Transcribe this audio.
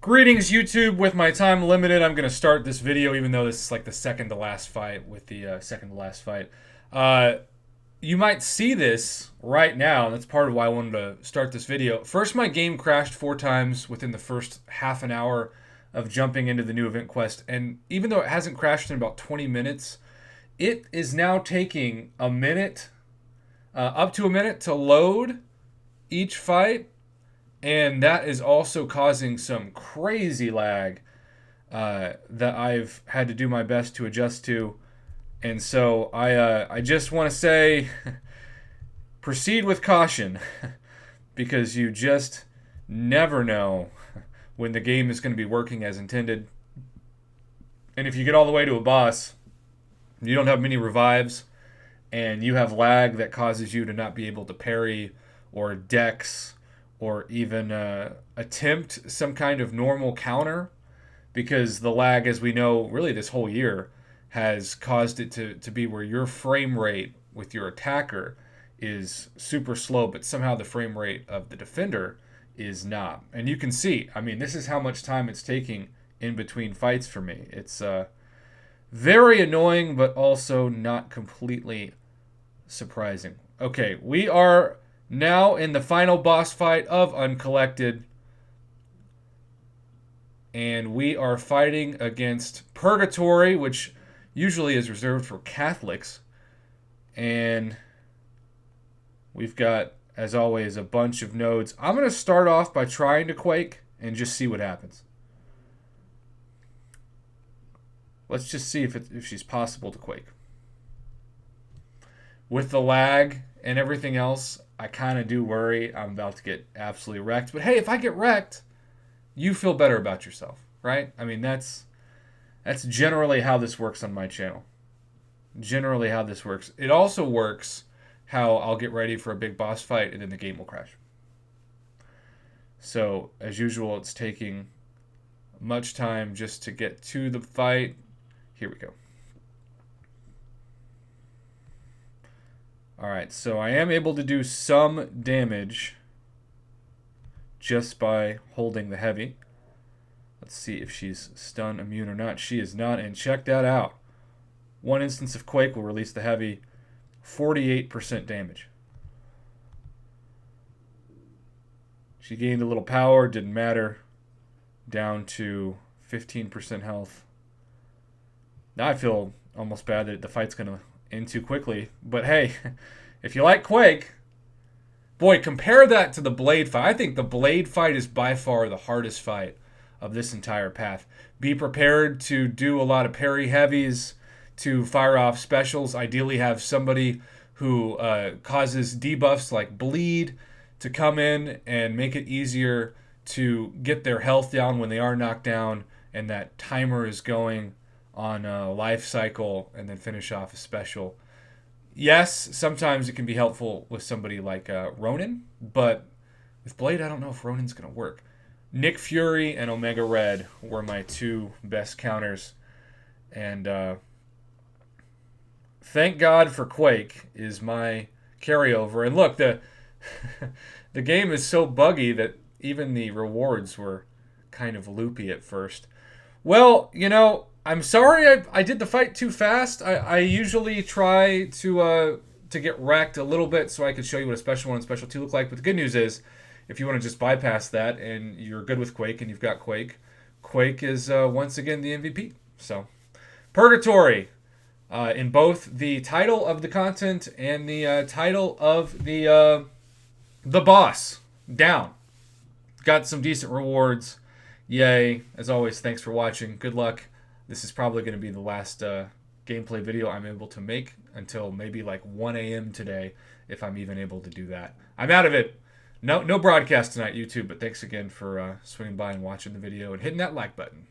Greetings, YouTube. With my time limited, I'm going to start this video, even though this is like the second to last fight with the second to last fight. You might see this right now, and that's part of why I wanted to start this video. First, my game crashed 4 times within the first half an hour of jumping into the new event quest, and even though it hasn't crashed in about 20 minutes, it is now taking a minute, up to a minute to load each fight. And that is also causing some crazy lag that I've had to do my best to adjust to. And so I just want to say, proceed with caution, because you just never know when the game is going to be working as intended. And if you get all the way to a boss, you don't have many revives, and you have lag that causes you to not be able to parry or dex or even attempt some kind of normal counter, because the lag, as we know, really this whole year has caused it to be where your frame rate with your attacker is super slow, but somehow the frame rate of the defender is not. And you can see, I mean, this is how much time it's taking in between fights for me. It's very annoying, but also not completely surprising. Okay, we are now in the final boss fight of Uncollected, and we are fighting against Purgatory, which usually is reserved for Catholics. And we've got, as always, a bunch of nodes. I'm going to start off by trying to Quake and just see what happens. Let's just see if she's possible to Quake. With the lag and everything else, I kind of do worry I'm about to get absolutely wrecked. But hey, if I get wrecked, you feel better about yourself, right? I mean, that's generally how this works on my channel. Generally how this works. It also works how I'll get ready for a big boss fight and then the game will crash. So, as usual, it's taking much time just to get to the fight. Here we go. Alright, so I am able to do some damage just by holding the heavy. Let's see if she's stun immune or not. She is not, and check that out. One instance of Quake will release the heavy, 48% damage. She gained a little power, didn't matter. Down to 15% health. Now I feel almost bad that the fight's going to end too quickly. But hey, if you like Quake, boy, compare that to the Blade fight. I think the Blade fight is by far the hardest fight of this entire path. Be prepared to do a lot of parry heavies, to fire off specials. Ideally have somebody who causes debuffs like bleed to come in and make it easier to get their health down when they are knocked down, and that timer is going on a life cycle, and then finish off a special. Yes, sometimes it can be helpful with somebody like Ronin, but with Blade, I don't know if Ronin's going to work. Nick Fury and Omega Red were my two best counters, and thank God for Quake is my carryover. And look, the the game is so buggy that even the rewards were kind of loopy at first. Well, you know, I'm sorry I did the fight too fast. I usually try to get wrecked a little bit so I could show you what a special 1 and special 2 look like. But the good news is, if you want to just bypass that and you're good with Quake and you've got Quake, Quake is once again the MVP. So, Purgatory, in both the title of the content and the title of the boss, down. Got some decent rewards. Yay. As always, thanks for watching. Good luck. This is probably going to be the last gameplay video I'm able to make until maybe like 1 a.m. today, if I'm even able to do that. I'm out of it. No broadcast tonight, YouTube, but thanks again for swinging by and watching the video and hitting that like button.